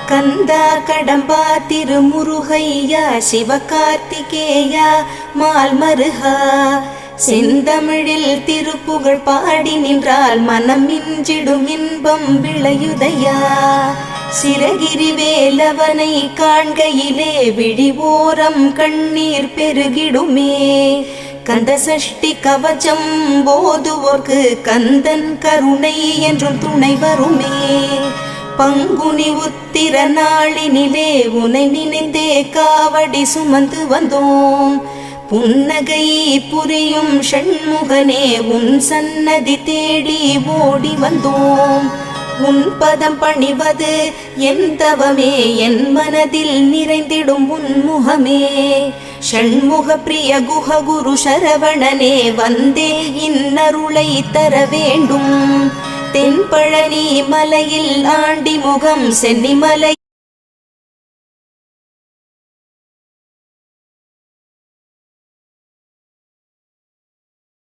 கந்தா கடம்பா திருமுருகையா சிவகார்த்திகேயா மால்மருகா செந்தமிழில் திருப்புகழ் பாடி நின்றால் மனம் மிஞ்சிடும் இன்பம் விளையுதையா. சிரகிரி வேலவனை காண்கையிலே விழிவோரம் கண்ணீர் பெருகிடுமே. கந்த சஷ்டி கவச்சம் போதுவோர்க்கு கந்தன் கருணை என்றும் துணை வருமே. பங்குனி உத்திர நாளினிலே உனை நினைந்தே காவடி சுமந்து வந்தோம். புன்னகை புரியும் ஷண்முகனே உன் சன்னதி தேடி ஓடி வந்தோம். உன் பதம் பணிவது என் தவமே, என் மனதில் நிறைந்திடும் உன் முகமே. ஷண்முக பிரிய குஹ குரு சரவணனே வந்தே இன்னருளை தர வேண்டும். தென்பழனி மலையில் ஆண்டி முகம் சென்னிமலை